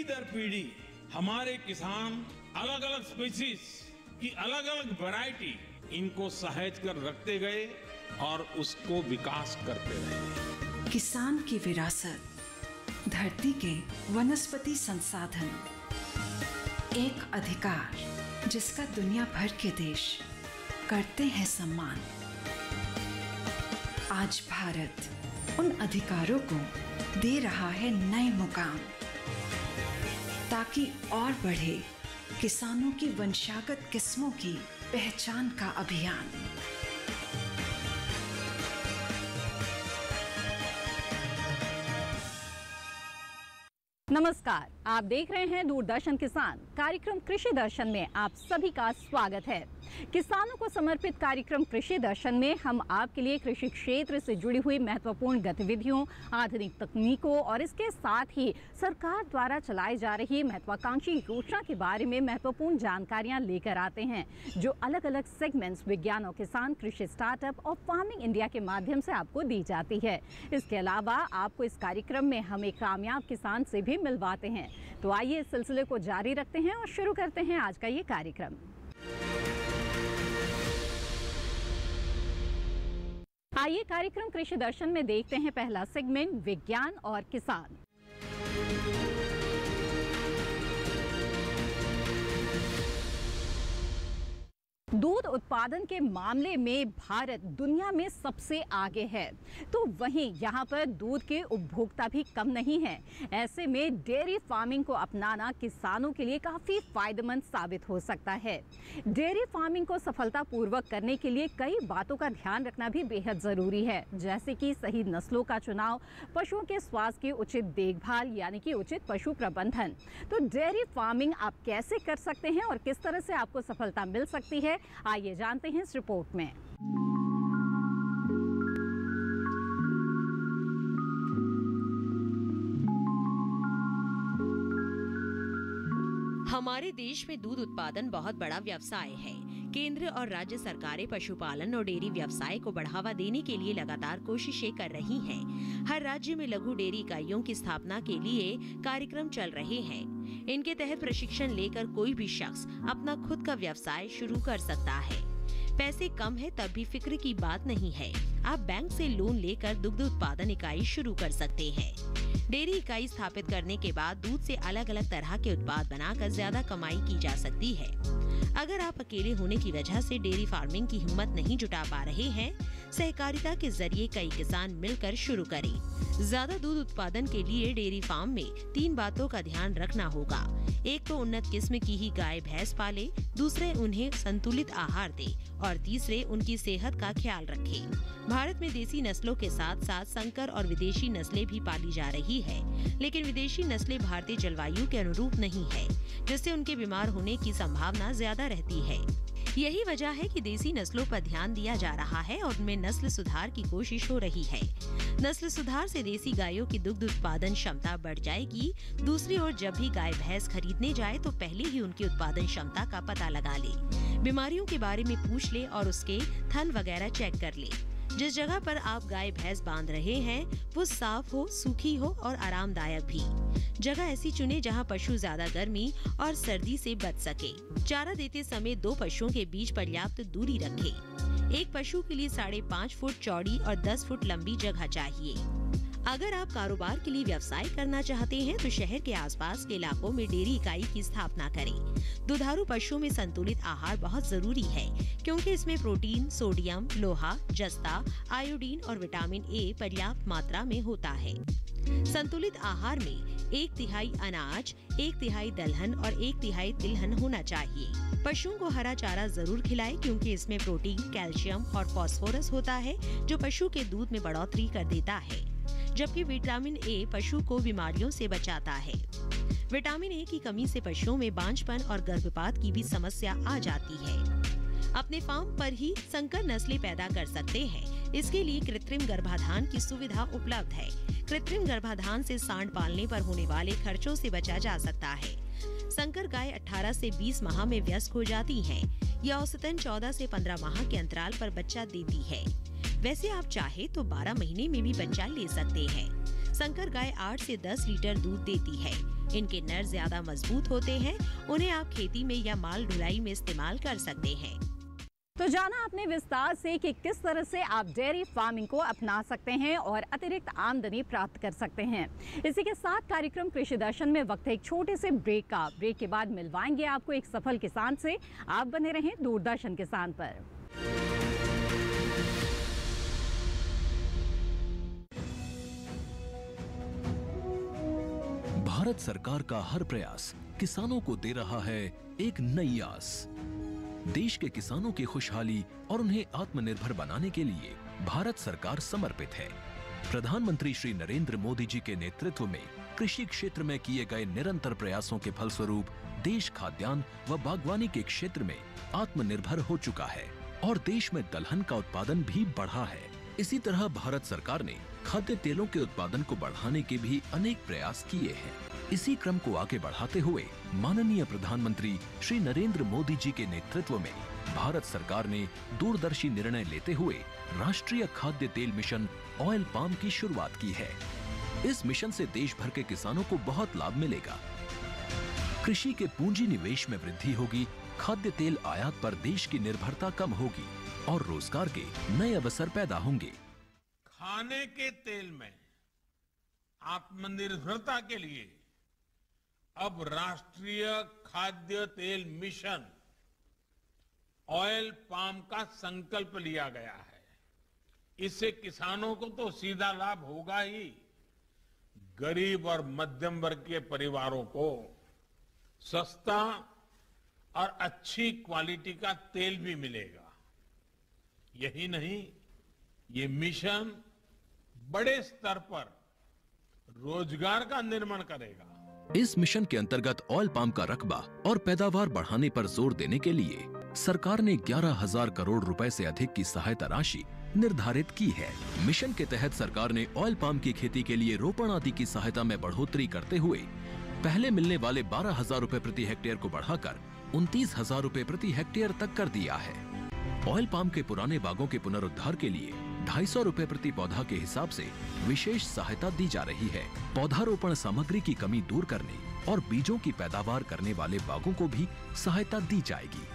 दर पीढ़ी हमारे किसान अलग अलग स्पीसीज की अलग अलग वैरायटी इनको सहेज कर रखते गए और उसको विकास करते रहे। किसान की विरासत, धरती के वनस्पति संसाधन, एक अधिकार जिसका दुनिया भर के देश करते हैं सम्मान। आज भारत उन अधिकारों को दे रहा है नए मुकाम, ताकि और बढ़े किसानों की वंशागत किस्मों की पहचान का अभियान। नमस्कार, आप देख रहे हैं दूरदर्शन किसान। कार्यक्रम कृषि दर्शन में आप सभी का स्वागत है। किसानों को समर्पित कार्यक्रम कृषि दर्शन में हम आपके लिए कृषि क्षेत्र से जुड़ी हुई महत्वपूर्ण गतिविधियों, आधुनिक तकनीकों और इसके साथ ही सरकार द्वारा चलाई जा रही महत्वाकांक्षी योजना के बारे में महत्वपूर्ण जानकारियां लेकर आते हैं, जो अलग अलग सेगमेंट्स विज्ञान और किसान, कृषि स्टार्टअप और फार्मिंग इंडिया के माध्यम से आपको दी जाती है। इसके अलावा आपको इस कार्यक्रम में हम एक कामयाब किसान से भी मिलवाते हैं। तो आइए इस सिलसिले को जारी रखते हैं और शुरू करते हैं आज का ये कार्यक्रम। आइए कार्यक्रम कृषि दर्शन में देखते हैं पहला सेगमेंट, विज्ञान और किसान। दूध उत्पादन के मामले में भारत दुनिया में सबसे आगे है, तो वहीं यहाँ पर दूध के उपभोक्ता भी कम नहीं हैं। ऐसे में डेयरी फार्मिंग को अपनाना किसानों के लिए काफ़ी फायदेमंद साबित हो सकता है। डेयरी फार्मिंग को सफलतापूर्वक करने के लिए कई बातों का ध्यान रखना भी बेहद ज़रूरी है, जैसे कि सही नस्लों का चुनाव, पशुओं के स्वास्थ्य की उचित देखभाल यानी कि उचित पशु प्रबंधन। तो डेयरी फार्मिंग आप कैसे कर सकते हैं और किस तरह से आपको सफलता मिल सकती है, आइए जानते हैं इस रिपोर्ट में। हमारे देश में दूध उत्पादन बहुत बड़ा व्यवसाय है। केंद्र और राज्य सरकारें पशुपालन और डेयरी व्यवसाय को बढ़ावा देने के लिए लगातार कोशिशें कर रही हैं। हर राज्य में लघु डेयरी इकाइयों की स्थापना के लिए कार्यक्रम चल रहे हैं। इनके तहत प्रशिक्षण लेकर कोई भी शख्स अपना खुद का व्यवसाय शुरू कर सकता है। पैसे कम है तब भी फिक्र की बात नहीं है। आप बैंक से लोन लेकर दुग्ध उत्पादन इकाई शुरू कर सकते हैं। डेयरी इकाई स्थापित करने के बाद दूध से अलग अलग तरह के उत्पाद बनाकर ज्यादा कमाई की जा सकती है। अगर आप अकेले होने की वजह से डेयरी फार्मिंग की हिम्मत नहीं जुटा पा रहे हैं, सहकारिता के जरिए कई किसान मिलकर शुरू करें। ज्यादा दूध उत्पादन के लिए डेयरी फार्म में 3 बातों का ध्यान रखना होगा। एक तो उन्नत किस्म की ही गाय भैंस पाले, दूसरे उन्हें संतुलित आहार दे और तीसरे उनकी सेहत का ख्याल रखें। भारत में देसी नस्लों के साथ साथ संकर और विदेशी नस्लें भी पाली जा रही है, लेकिन विदेशी नस्लें भारतीय जलवायु के अनुरूप नहीं है, जिससे उनके बीमार होने की संभावना ज्यादा रहती है। यही वजह है कि देसी नस्लों पर ध्यान दिया जा रहा है और उनमें नस्ल सुधार की कोशिश हो रही है। नस्ल सुधार से देसी गायों की दुग्ध उत्पादन क्षमता बढ़ जाएगी। दूसरी ओर जब भी गाय भैंस खरीदने जाए तो पहले ही उनकी उत्पादन क्षमता का पता लगा ले, बीमारियों के बारे में पूछ ले और उसके थन वगैरह चेक कर ले। जिस जगह पर आप गाय भैंस बांध रहे हैं वो साफ हो, सूखी हो और आरामदायक भी। जगह ऐसी चुने जहां पशु ज्यादा गर्मी और सर्दी से बच सके। चारा देते समय 2 पशुओं के बीच पर्याप्त दूरी रखें। एक पशु के लिए 5.5 फुट चौड़ी और 10 फुट लंबी जगह चाहिए। अगर आप कारोबार के लिए व्यवसाय करना चाहते हैं तो शहर के आसपास के इलाकों में डेयरी इकाई की स्थापना करें। दुधारू पशुओं में संतुलित आहार बहुत जरूरी है, क्योंकि इसमें प्रोटीन, सोडियम, लोहा, जस्ता, आयोडीन और विटामिन ए पर्याप्त मात्रा में होता है। संतुलित आहार में 1/3 अनाज, 1/3 दलहन और 1/3 तिलहन होना चाहिए। पशुओं को हरा चारा जरूर खिलाएं, क्योंकि इसमें प्रोटीन, कैल्शियम और फास्फोरस होता है, जो पशु के दूध में बढ़ोतरी कर देता है, जबकि विटामिन ए पशु को बीमारियों से बचाता है। विटामिन ए की कमी से पशुओं में बांझपन और गर्भपात की भी समस्या आ जाती है। अपने फार्म पर ही संकर नस्लें पैदा कर सकते हैं। इसके लिए कृत्रिम गर्भाधान की सुविधा उपलब्ध है। कृत्रिम गर्भाधान से सांड पालने पर होने वाले खर्चों से बचा जा सकता है। संकर गाय 18 से 20 माह में वयस्क हो जाती हैं। यह औसतन 14 से 15 माह के अंतराल पर बच्चा देती है। वैसे आप चाहे तो 12 महीने में भी बच्चा ले सकते हैं। संकर गाय 8 से 10 लीटर दूध देती है। इनके नर ज्यादा मजबूत होते हैं। उन्हें आप खेती में या माल ढुलाई में इस्तेमाल कर सकते हैं। तो जाना आपने विस्तार से कि किस तरह से आप डेयरी फार्मिंग को अपना सकते हैं और अतिरिक्त आमदनी प्राप्त कर सकते हैं। इसी के साथ कार्यक्रम कृषि दर्शन में वक्त है एक छोटे से ब्रेक का। ब्रेक के बाद मिलवाएंगे आपको एक सफल किसान से। आप बने रहें दूरदर्शन किसान पर। भारत सरकार का हर प्रयास किसानों को दे रहा है एक नई आस। देश के किसानों की खुशहाली और उन्हें आत्मनिर्भर बनाने के लिए भारत सरकार समर्पित है। प्रधानमंत्री श्री नरेंद्र मोदी जी के नेतृत्व में कृषि क्षेत्र में किए गए निरंतर प्रयासों के फलस्वरूप देश खाद्यान्न व बागवानी के क्षेत्र में आत्मनिर्भर हो चुका है और देश में दलहन का उत्पादन भी बढ़ा है। इसी तरह भारत सरकार ने खाद्य तेलों के उत्पादन को बढ़ाने के भी अनेक प्रयास किए हैं। इसी क्रम को आगे बढ़ाते हुए माननीय प्रधानमंत्री श्री नरेंद्र मोदी जी के नेतृत्व में भारत सरकार ने दूरदर्शी निर्णय लेते हुए राष्ट्रीय खाद्य तेल मिशन ऑयल पाम की शुरुआत की है। इस मिशन से देश भर के किसानों को बहुत लाभ मिलेगा। कृषि के पूंजी निवेश में वृद्धि होगी, खाद्य तेल आयात पर देश की निर्भरता कम होगी और रोजगार के नए अवसर पैदा होंगे। खाने के तेल में आत्मनिर्भरता के लिए अब राष्ट्रीय खाद्य तेल मिशन ऑयल पाम का संकल्प लिया गया है। इससे किसानों को तो सीधा लाभ होगा ही, गरीब और मध्यम वर्ग के परिवारों को सस्ता और अच्छी क्वालिटी का तेल भी मिलेगा। यही नहीं, ये मिशन बड़े स्तर पर रोजगार का निर्माण करेगा। इस मिशन के अंतर्गत ऑयल पाम का रकबा और पैदावार बढ़ाने पर जोर देने के लिए सरकार ने 11,000 करोड़ रुपए से अधिक की सहायता राशि निर्धारित की है। मिशन के तहत सरकार ने ऑयल पाम की खेती के लिए रोपण आदि की सहायता में बढ़ोतरी करते हुए पहले मिलने वाले 12,000 रुपए प्रति हेक्टेयर को बढ़ाकर 29,000 रुपए प्रति हेक्टेयर तक कर दिया है। ऑयल पाम के पुराने बागों के पुनरुद्धार के लिए 250 रुपए प्रति पौधा के हिसाब से विशेष सहायता दी जा रही है। पौधारोपण सामग्री की कमी दूर करने और बीजों की पैदावार करने वाले बागों को भी सहायता दी जाएगी।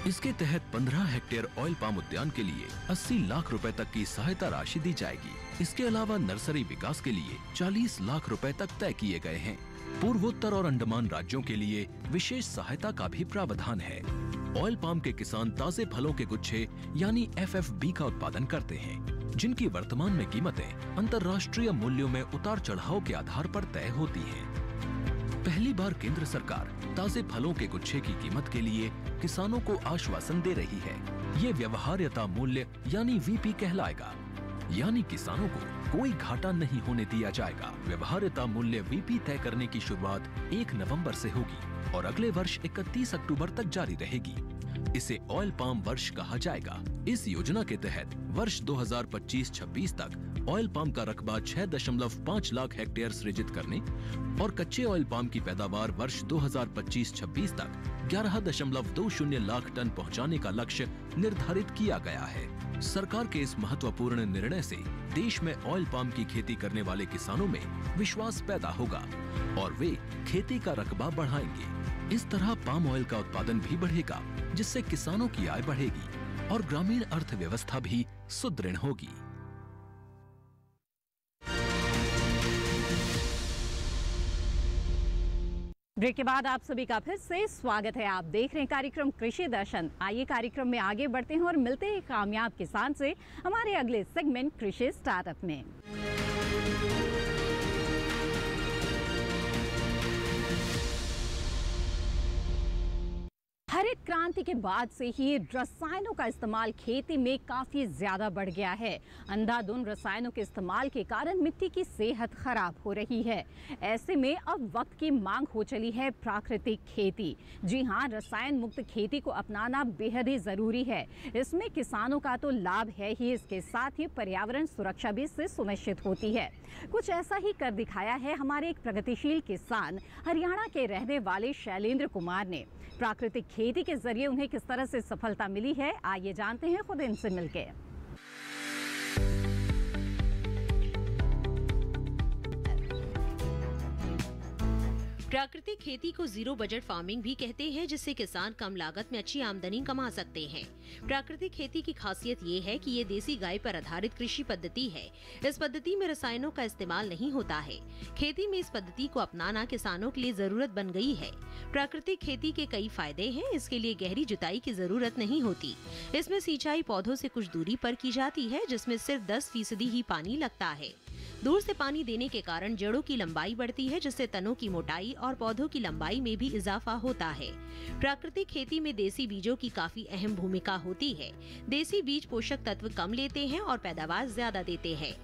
इसके तहत 15 हेक्टेयर ऑयल पाम उद्यान के लिए 80 लाख रुपए तक की सहायता राशि दी जाएगी। इसके अलावा नर्सरी विकास के लिए 40 लाख रुपए तक तय किए गए हैं। पूर्वोत्तर और अंडमान राज्यों के लिए विशेष सहायता का भी प्रावधान है। ऑयल पाम के किसान ताजे फलों के गुच्छे यानी FFB का उत्पादन करते हैं, जिनकी वर्तमान में कीमतें अंतर्राष्ट्रीय मूल्यों में उतार चढ़ाव के आधार पर तय होती हैं। पहली बार केंद्र सरकार ताजे फलों के गुच्छे की कीमत के लिए किसानों को आश्वासन दे रही है। ये व्यवहार्यता मूल्य यानी VP कहलाएगा, यानी किसानों को कोई घाटा नहीं होने दिया जाएगा। व्यवहार्यता मूल्य VP तय करने की शुरुआत 1 नवंबर से होगी और अगले वर्ष 31 अक्टूबर तक जारी रहेगी। इसे ऑयल पाम वर्ष कहा जाएगा। इस योजना के तहत वर्ष 2025-26 तक ऑयल पाम का रकबा 6.5 लाख हेक्टेयर सृजित करने और कच्चे ऑयल पाम की पैदावार वर्ष 2025-26 तक 11.20 लाख टन पहुंचाने का लक्ष्य निर्धारित किया गया है। सरकार के इस महत्वपूर्ण निर्णय से देश में ऑयल पाम की खेती करने वाले किसानों में विश्वास पैदा होगा और वे खेती का रकबा बढ़ाएंगे। इस तरह पाम ऑयल का उत्पादन भी बढ़ेगा, जिससे किसानों की आय बढ़ेगी और ग्रामीण अर्थव्यवस्था भी सुदृढ़ होगी। ब्रेक के बाद आप सभी का फिर से स्वागत है। आप देख रहे हैं कार्यक्रम कृषि दर्शन। आइए कार्यक्रम में आगे बढ़ते हैं और मिलते हैं कामयाब किसान से हमारे अगले सेगमेंट कृषि स्टार्टअप में। हरित क्रांति के बाद से ही रसायनों का इस्तेमाल खेती में काफी ज्यादा बढ़ गया है। अंधाधुंध रसायनों के इस्तेमाल के कारण मिट्टी की सेहत खराब हो रही है। ऐसे में अब वक्त की मांग हो चली है प्राकृतिक खेती। जी हाँ, रसायन मुक्त खेती को अपनाना बेहद ही जरूरी है। इसमें किसानों का तो लाभ है ही, इसके साथ ही पर्यावरण सुरक्षा भी इससे सुनिश्चित होती है। कुछ ऐसा ही कर दिखाया है हमारे एक प्रगतिशील किसान हरियाणा के रहने वाले शैलेंद्र कुमार ने। प्राकृतिक खेती के जरिए उन्हें किस तरह से सफलता मिली है, आइए जानते हैं खुद इनसे मिलकर। प्राकृतिक खेती को जीरो बजट फार्मिंग भी कहते हैं, जिससे किसान कम लागत में अच्छी आमदनी कमा सकते हैं। प्राकृतिक खेती की खासियत ये है कि ये देसी गाय पर आधारित कृषि पद्धति है। इस पद्धति में रसायनों का इस्तेमाल नहीं होता है। खेती में इस पद्धति को अपनाना किसानों के लिए जरूरत बन गई है। प्राकृतिक खेती के कई फायदे हैं। इसके लिए गहरी जुताई की जरूरत नहीं होती। इसमें सिंचाई पौधों से कुछ दूरी पर की जाती है, जिसमें सिर्फ 10% ही पानी लगता है। दूर से पानी देने के कारण जड़ों की लंबाई बढ़ती है, जिससे तनों की मोटाई और पौधों की लंबाई में भी इजाफा होता है। प्राकृतिक खेती में देसी बीजों की काफी अहम भूमिका होती है। देसी बीज पोषक तत्व कम लेते हैं और पैदावार ज्यादा देते हैं।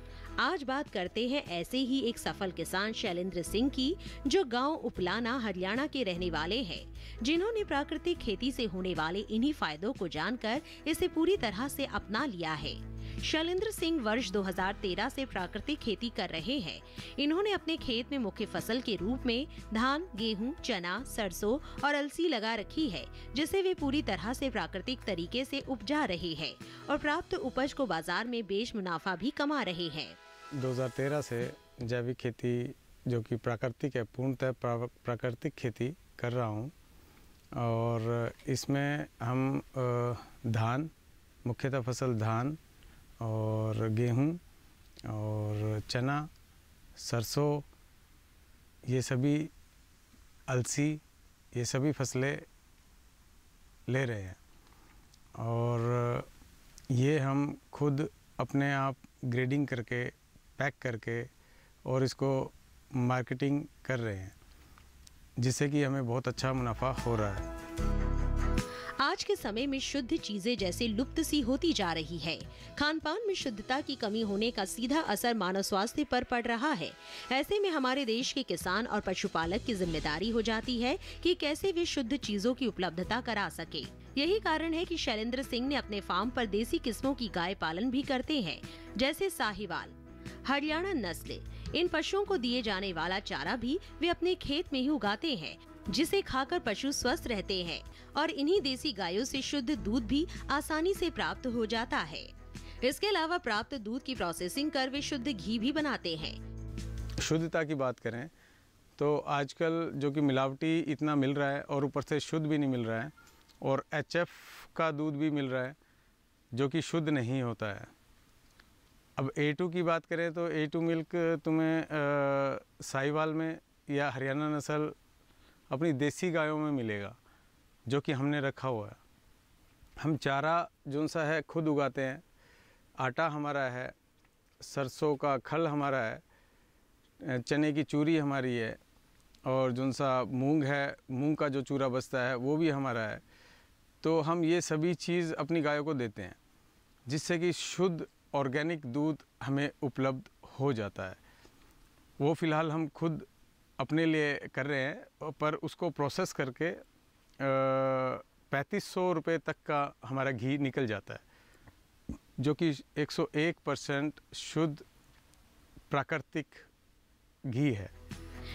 आज बात करते हैं ऐसे ही एक सफल किसान शैलेंद्र सिंह की, जो गांव उपलाना हरियाणा के रहने वाले हैं, जिन्होंने प्राकृतिक खेती से होने वाले इन्हीं फायदों को जानकर इसे पूरी तरह से अपना लिया है। शैलेंद्र सिंह वर्ष 2013 से प्राकृतिक खेती कर रहे हैं। इन्होंने अपने खेत में मुख्य फसल के रूप में धान, गेहूं, चना, सरसों और अलसी लगा रखी है, जिसे वे पूरी तरह से प्राकृतिक तरीके से उपजा रहे हैं और प्राप्त उपज को बाजार में बेच मुनाफा भी कमा रहे हैं। 2013 से जैविक खेती जो कि प्राकृतिक है, पूर्णतः प्राकृतिक खेती कर रहा हूँ और इसमें हम धान, मुख्यतः फसल धान और गेहूं और चना, सरसों, ये सभी अलसी, ये सभी फसलें ले रहे हैं और ये हम खुद अपने आप ग्रेडिंग करके, पैक करके और इसको मार्केटिंग कर रहे हैं, जिससे कि हमें बहुत अच्छा मुनाफा हो रहा है। आज के समय में शुद्ध चीजें जैसे लुप्त सी होती जा रही है। खान पान में शुद्धता की कमी होने का सीधा असर मानव स्वास्थ्य पर पड़ रहा है। ऐसे में हमारे देश के किसान और पशुपालक की जिम्मेदारी हो जाती है कि कैसे वे शुद्ध चीजों की उपलब्धता करा सके। यही कारण है कि शैलेंद्र सिंह ने अपने फार्म पर देसी किस्मों की गाय पालन भी करते हैं, जैसे साहिवाल, हरियाणा नस्ल। इन पशुओं को दिए जाने वाला चारा भी वे अपने खेत में ही उगाते हैं, जिसे खाकर पशु स्वस्थ रहते हैं और इन्हीं देसी गायों से शुद्ध दूध भी आसानी से प्राप्त हो जाता है। इसके अलावा प्राप्त दूध की प्रोसेसिंग कर वे शुद्ध घी भी बनाते हैं। शुद्धता की बात करें तो आजकल जो कि मिलावटी इतना मिल रहा है और ऊपर से शुद्ध भी नहीं मिल रहा है और HF का दूध भी मिल रहा है जो कि शुद्ध नहीं होता है। अब A2 की बात करें तो A2 मिल्क तुम्हें साहिवाल में या हरियाणा नस्ल अपनी देसी गायों में मिलेगा, जो कि हमने रखा हुआ है। हम चारा जो सा है खुद उगाते हैं, आटा हमारा है, सरसों का खल हमारा है, चने की चूरी हमारी है और जो सा मूंग है, मूंग का जो चूरा बचता है वो भी हमारा है। तो हम ये सभी चीज़ अपनी गायों को देते हैं, जिससे कि शुद्ध ऑर्गेनिक दूध हमें उपलब्ध हो जाता है। वो फ़िलहाल हम खुद अपने लिए कर रहे हैं, पर उसको प्रोसेस करके 3500 रुपये तक का हमारा घी निकल जाता है, जो कि 101% शुद्ध प्राकृतिक घी है।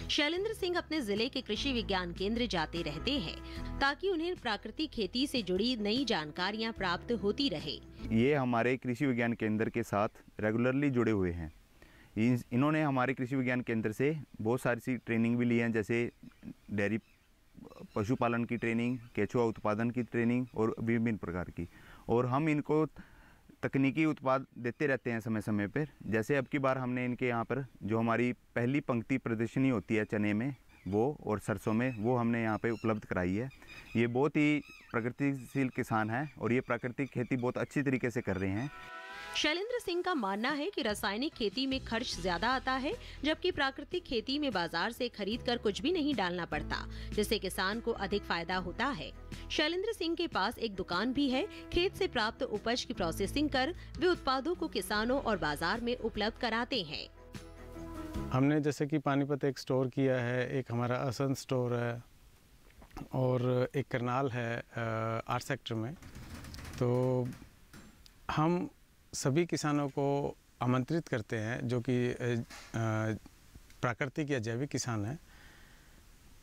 शैलेंद्र सिंह अपने जिले के कृषि विज्ञान केंद्र जाते रहते हैं, ताकि उन्हें प्राकृतिक खेती से जुड़ी नई जानकारियां प्राप्त होती रहे। ये हमारे कृषि विज्ञान केंद्र के साथ रेगुलरली जुड़े हुए हैं। इन्होंने हमारे कृषि विज्ञान केंद्र से बहुत सारी सी ट्रेनिंग भी ली है, जैसे डेयरी पशुपालन की ट्रेनिंग, केचुआ उत्पादन की ट्रेनिंग और विभिन्न प्रकार की। और हम इनको तकनीकी उत्पाद देते रहते हैं समय समय पर। जैसे अब की बार हमने इनके यहाँ पर जो हमारी पहली पंक्ति प्रदर्शनी होती है चने में वो और सरसों में, वो हमने यहाँ पे उपलब्ध कराई है। ये बहुत ही प्रगतिशील किसान हैं और ये प्राकृतिक खेती बहुत अच्छी तरीके से कर रहे हैं। शैलेंद्र सिंह का मानना है कि रासायनिक खेती में खर्च ज्यादा आता है, जबकि प्राकृतिक खेती में बाजार से खरीद कर कुछ भी नहीं डालना पड़ता, जिससे किसान को अधिक फायदा होता है। शैलेंद्र सिंह के पास एक दुकान भी है। खेत से प्राप्त उपज की प्रोसेसिंग कर वे उत्पादों को किसानों और बाजार में उपलब्ध कराते हैं। हमने जैसे कि पानीपत एक स्टोर किया है, एक हमारा असंत स्टोर है और एक करनाल है आर सेक्टर में। तो हम सभी किसानों को आमंत्रित करते हैं जो कि प्राकृतिक या जैविक किसान हैं,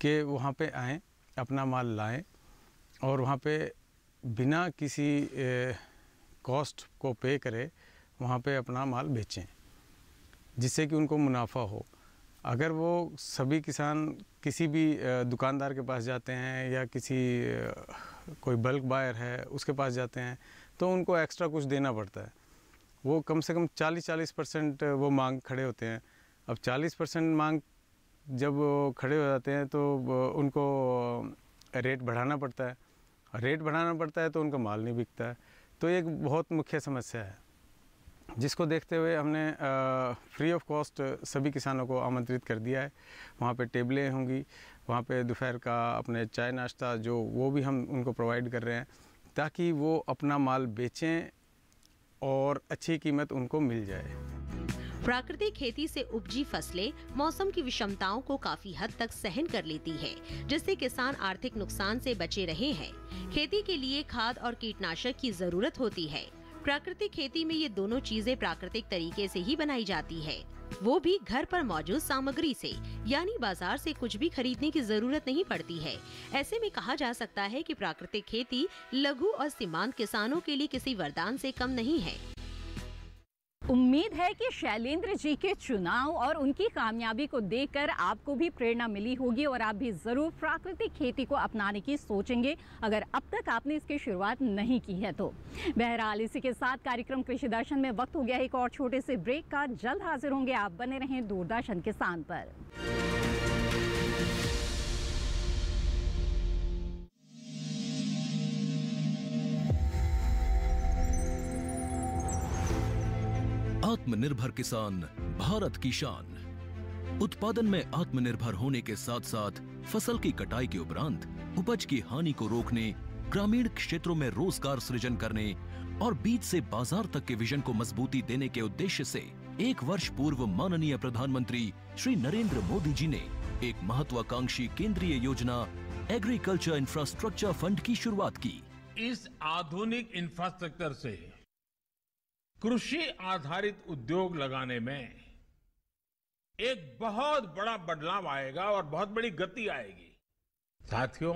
कि वहाँ पे आएँ, अपना माल लाएं और वहाँ पे बिना किसी कॉस्ट को पे करे वहाँ पे अपना माल बेचें, जिससे कि उनको मुनाफा हो। अगर वो सभी किसान किसी भी दुकानदार के पास जाते हैं या किसी कोई बल्क बायर है उसके पास जाते हैं तो उनको एक्स्ट्रा कुछ देना पड़ता है। वो कम से कम 40% वो मांग खड़े होते हैं। अब 40% मांग जब खड़े हो जाते हैं तो उनको रेट बढ़ाना पड़ता है। रेट बढ़ाना पड़ता है तो उनका माल नहीं बिकता है। तो ये एक बहुत मुख्य समस्या है, जिसको देखते हुए हमने फ्री ऑफ कॉस्ट सभी किसानों को आमंत्रित कर दिया है। वहाँ पे टेबलें होंगी, वहाँ पे दोपहर का अपने चाय नाश्ता जो वो भी हम उनको प्रोवाइड कर रहे हैं, ताकि वो अपना माल बेचें और अच्छी कीमत उनको मिल जाए। प्राकृतिक खेती से उपजी फसलें मौसम की विषमताओं को काफी हद तक सहन कर लेती हैं, जिससे किसान आर्थिक नुकसान से बचे रहे हैं। खेती के लिए खाद और कीटनाशक की जरूरत होती है। प्राकृतिक खेती में ये दोनों चीजें प्राकृतिक तरीके से ही बनाई जाती है, वो भी घर पर मौजूद सामग्री से, यानी बाजार से कुछ भी खरीदने की जरूरत नहीं पड़ती है। ऐसे में कहा जा सकता है कि प्राकृतिक खेती लघु और सीमांत किसानों के लिए किसी वरदान से कम नहीं है। उम्मीद है कि शैलेंद्र जी के चुनाव और उनकी कामयाबी को देखकर आपको भी प्रेरणा मिली होगी और आप भी जरूर प्राकृतिक खेती को अपनाने की सोचेंगे, अगर अब तक आपने इसकी शुरुआत नहीं की है तो। बहरहाल इसी के साथ कार्यक्रम कृषि दर्शन में वक्त हो गया एक और छोटे से ब्रेक का। जल्द हाजिर होंगे, आप बने रहें दूरदर्शन किसान पर। आत्मनिर्भर किसान भारत की शान। उत्पादन में आत्मनिर्भर होने के साथ साथ फसल की कटाई के उपरांत उपज की हानि को रोकने, ग्रामीण क्षेत्रों में रोजगार सृजन करने और बीज से बाजार तक के विजन को मजबूती देने के उद्देश्य से 1 वर्ष पूर्व माननीय प्रधानमंत्री श्री नरेंद्र मोदी जी ने एक महत्वाकांक्षी केंद्रीय योजना एग्रीकल्चर इंफ्रास्ट्रक्चर फंड की शुरुआत की। इस आधुनिक इंफ्रास्ट्रक्चर से कृषि आधारित उद्योग लगाने में एक बहुत बड़ा बदलाव आएगा और बहुत बड़ी गति आएगी। साथियों,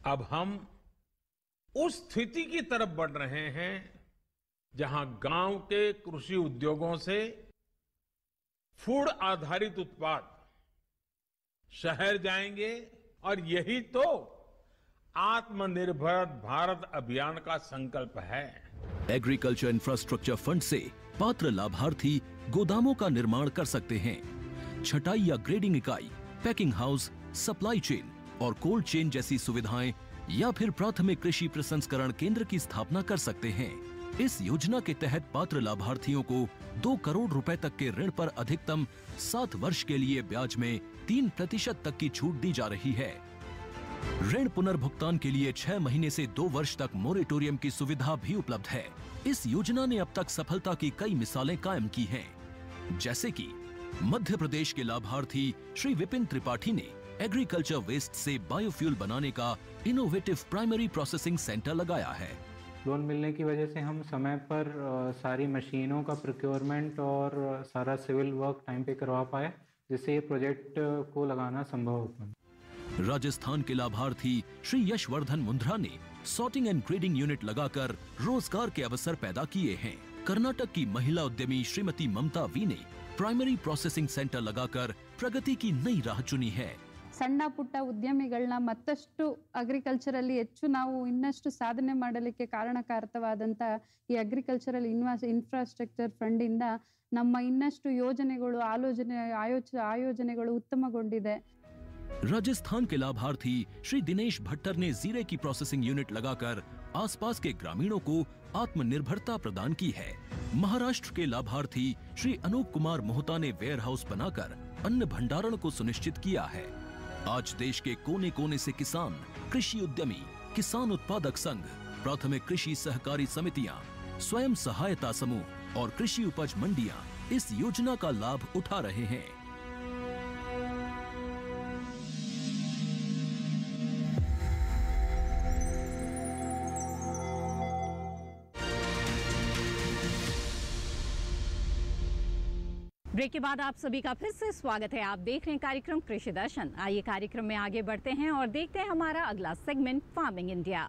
अब हम उस स्थिति की तरफ बढ़ रहे हैं जहां गांव के कृषि उद्योगों से फूड आधारित उत्पाद शहर जाएंगे और यही तो आत्मनिर्भर भारत अभियान का संकल्प है। एग्रीकल्चर इंफ्रास्ट्रक्चर फंड से पात्र लाभार्थी गोदामों का निर्माण कर सकते हैं। छटाई या ग्रेडिंग इकाई, पैकिंग हाउस, सप्लाई चेन और कोल्ड चेन जैसी सुविधाएं या फिर प्राथमिक कृषि प्रसंस्करण केंद्र की स्थापना कर सकते हैं। इस योजना के तहत पात्र लाभार्थियों को 2 करोड़ रुपए तक के ऋण पर अधिकतम 7 वर्ष के लिए ब्याज में 3% तक की छूट दी जा रही है। ऋण पुनर्भुगतान के लिए 6 महीने से 2 वर्ष तक मोरेटोरियम की सुविधा भी उपलब्ध है। इस योजना ने अब तक सफलता की कई मिसालें कायम की हैं, जैसे कि मध्य प्रदेश के लाभार्थी श्री विपिन त्रिपाठी ने एग्रीकल्चर वेस्ट से बायोफ्यूल बनाने का इनोवेटिव प्राइमरी प्रोसेसिंग सेंटर लगाया है। लोन मिलने की वजह से हम समय पर सारी मशीनों का प्रोक्योरमेंट और सारा सिविल वर्क टाइम पे करवा पाए, जिससे ये प्रोजेक्ट को लगाना संभव हो पाया। राजस्थान के लाभार्थी श्री यशवर्धन मुंद्रा ने सॉर्टिंग एंड ग्रेडिंग यूनिट लगाकर रोजगार के अवसर पैदा किए हैं। कर्नाटक की महिला उद्यमी श्रीमती ममता वी ने प्राइमरी प्रोसेसिंग सेंटर लगाकर प्रगति की नई राह चुनी है। ಸಣ್ಣ ಪುಟ್ಟ ಉದ್ಯಮಿಗಳನ್ನ ಮತ್ತಷ್ಟು ಅಗ್ರಿಕಲ್ಚರಲ್ಲಿ ಹೆಚ್ಚು ನಾವು ಇನ್ನಷ್ಟು ಸಾಧನೆ ಮಾಡಲಿಕ್ಕೆ ಕಾರಣಕಾರಕವಾದಂತ ಈ ಅಗ್ರಿಕಲ್ಚರಲ್ ಇನ್ಫ್ರಾಸ್ಟ್ರಕ್ಚರ್ ಫಂಡ್ ಇಂದ ನಮ್ಮ ಇನ್ನಷ್ಟು ಯೋಜನೆಗಳು ಆಯೋಜನೆಗಳು ಉತ್ತಮಗೊಂಡಿದೆ। राजस्थान के लाभार्थी श्री दिनेश भट्टर ने जीरे की प्रोसेसिंग यूनिट लगाकर आसपास के ग्रामीणों को आत्मनिर्भरता प्रदान की है। महाराष्ट्र के लाभार्थी श्री अनूप कुमार मोहता ने वेयर हाउस बनाकर अन्न भंडारण को सुनिश्चित किया है। आज देश के कोने कोने से किसान, कृषि उद्यमी, किसान उत्पादक संघ, प्राथमिक कृषि सहकारी समितियां, स्वयं सहायता समूह और कृषि उपज मंडियां इस योजना का लाभ उठा रहे हैं। ब्रेक के बाद आप सभी का फिर से स्वागत है। आप देख रहे हैं कार्यक्रम कृषि दर्शन। आइए कार्यक्रम में आगे बढ़ते हैं और देखते हैं हमारा अगला सेगमेंट फार्मिंग इंडिया।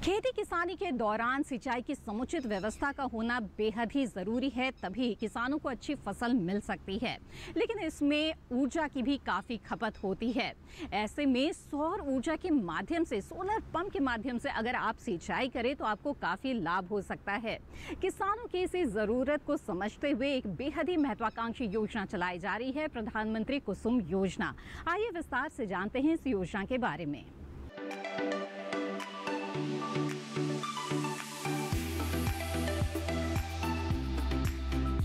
खेती किसानी के दौरान सिंचाई की समुचित व्यवस्था का होना बेहद ही जरूरी है, तभी किसानों को अच्छी फसल मिल सकती है। लेकिन इसमें ऊर्जा की भी काफी खपत होती है। ऐसे में सौर ऊर्जा के माध्यम से, सोलर पंप के माध्यम से अगर आप सिंचाई करें तो आपको काफी लाभ हो सकता है। किसानों की इसी जरूरत को समझते हुए एक बेहद ही महत्वाकांक्षी योजना चलाई जा रही है, प्रधानमंत्री कुसुम योजना। आइए विस्तार से जानते हैं इस योजना के बारे में।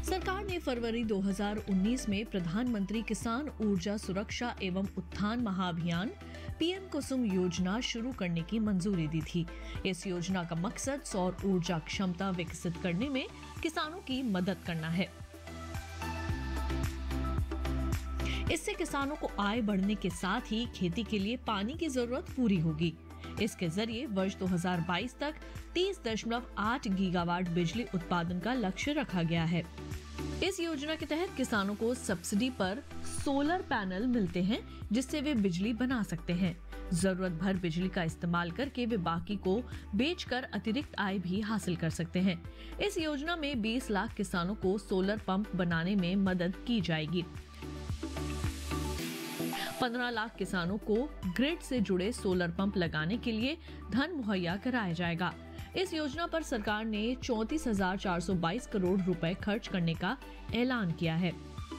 सरकार ने फरवरी 2019 में प्रधानमंत्री किसान ऊर्जा सुरक्षा एवं उत्थान महाअभियान पीएम कुसुम योजना शुरू करने की मंजूरी दी थी। इस योजना का मकसद सौर ऊर्जा क्षमता विकसित करने में किसानों की मदद करना है। इससे किसानों को आय बढ़ने के साथ ही खेती के लिए पानी की जरूरत पूरी होगी। इसके जरिए वर्ष 2022 तक 30.8 गीगावाट बिजली उत्पादन का लक्ष्य रखा गया है। इस योजना के तहत किसानों को सब्सिडी पर सोलर पैनल मिलते हैं, जिससे वे बिजली बना सकते हैं। जरूरत भर बिजली का इस्तेमाल करके वे बाकी को बेचकर अतिरिक्त आय भी हासिल कर सकते हैं। इस योजना में 20 लाख किसानों को सोलर पंप बनाने में मदद की जाएगी। 15 लाख किसानों को ग्रिड से जुड़े सोलर पंप लगाने के लिए धन मुहैया कराया जाएगा। इस योजना पर सरकार ने 34,422 करोड़ रुपए खर्च करने का ऐलान किया है।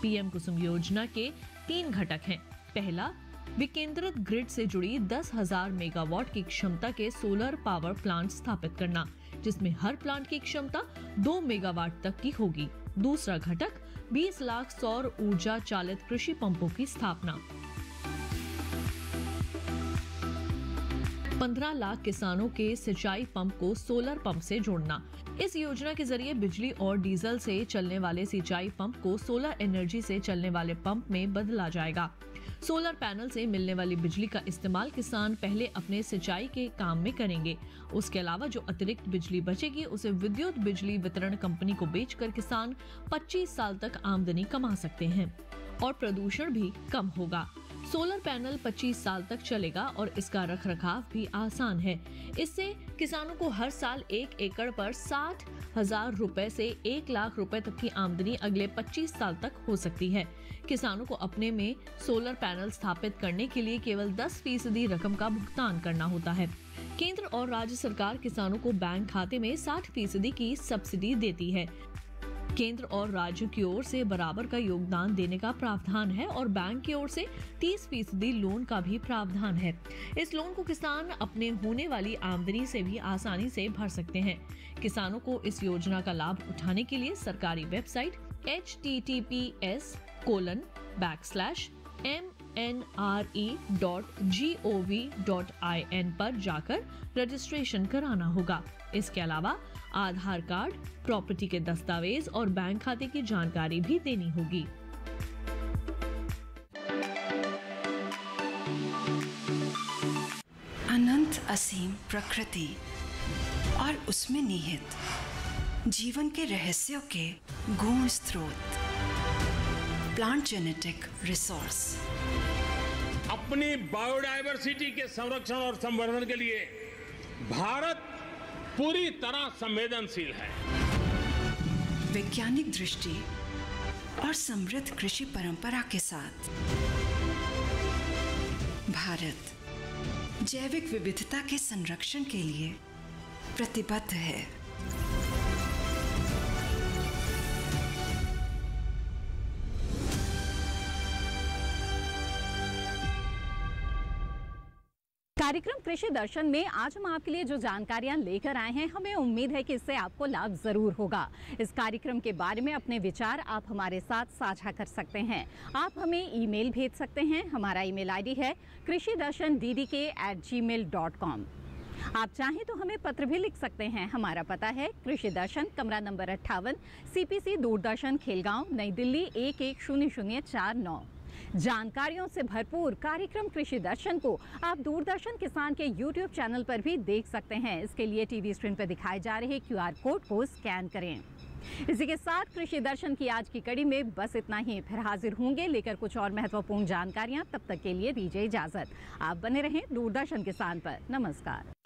पीएम कुसुम योजना के 3 घटक हैं। पहला, विकेंद्रित ग्रिड से जुड़ी 10,000 मेगावाट की क्षमता के सोलर पावर प्लांट स्थापित करना, जिसमें हर प्लांट की क्षमता 2 मेगावाट तक की होगी। दूसरा घटक 20 लाख सौर ऊर्जा चालित कृषि पंपों की स्थापना। 15 लाख किसानों के सिंचाई पंप को सोलर पंप से जोड़ना। इस योजना के जरिए बिजली और डीजल से चलने वाले सिंचाई पंप को सोलर एनर्जी से चलने वाले पंप में बदला जाएगा। सोलर पैनल से मिलने वाली बिजली का इस्तेमाल किसान पहले अपने सिंचाई के काम में करेंगे। उसके अलावा जो अतिरिक्त बिजली बचेगी उसे विद्युत बिजली वितरण कंपनी को बेचकर किसान 25 साल तक आमदनी कमा सकते हैं और प्रदूषण भी कम होगा। सोलर पैनल 25 साल तक चलेगा और इसका रखरखाव भी आसान है। इससे किसानों को हर साल 1 एकड़ पर 60,000 रुपए से 1 लाख रुपए तक की आमदनी अगले 25 साल तक हो सकती है। किसानों को अपने में सोलर पैनल स्थापित करने के लिए केवल 10% रकम का भुगतान करना होता है। केंद्र और राज्य सरकार किसानों को बैंक खाते में 60% की सब्सिडी देती है। केंद्र और राज्य की ओर से बराबर का योगदान देने का प्रावधान है और बैंक की ओर से 30% लोन का भी प्रावधान है। इस लोन को किसान अपने होने वाली आमदनी से भी आसानी से भर सकते हैं। किसानों को इस योजना का लाभ उठाने के लिए सरकारी वेबसाइट https://mnre.gov.in पर जाकर रजिस्ट्रेशन कराना होगा। इसके अलावा आधार कार्ड, प्रॉपर्टी के दस्तावेज और बैंक खाते की जानकारी भी देनी होगी। अनंत असीम प्रकृति और उसमें निहित जीवन के रहस्यों के गूढ़ स्रोत, प्लांट जेनेटिक रिसोर्स। अपनी बायोडायवर्सिटी के संरक्षण और संवर्धन के लिए भारत पूरी तरह संवेदनशील है। वैज्ञानिक दृष्टि और समृद्ध कृषि परंपरा के साथ भारत जैविक विविधता के संरक्षण के लिए प्रतिबद्ध है। कार्यक्रम कृषि दर्शन में आज हम आपके लिए जो जानकारियां लेकर आए हैं, हमें उम्मीद है कि इससे आपको लाभ जरूर होगा। इस कार्यक्रम के बारे में अपने विचार आप हमारे साथ साझा कर सकते हैं। आप हमें ईमेल भेज सकते हैं। हमारा ईमेल आईडी है krishidarshandddk@gmail.com। आप चाहें तो हमें पत्र भी लिख सकते हैं। हमारा पता है कृषि दर्शन, कमरा नंबर 58, CPC दूरदर्शन, खेलगांव, नई दिल्ली 110049। जानकारियों से भरपूर कार्यक्रम कृषि दर्शन को आप दूरदर्शन किसान के YouTube चैनल पर भी देख सकते हैं। इसके लिए टीवी स्क्रीन पर दिखाए जा रहे QR कोड को स्कैन करें। इसी के साथ कृषि दर्शन की आज की कड़ी में बस इतना ही। फिर हाजिर होंगे लेकर कुछ और महत्वपूर्ण जानकारियां। तब तक के लिए दीजिए इजाजत। आप बने रहें दूरदर्शन किसान पर। नमस्कार।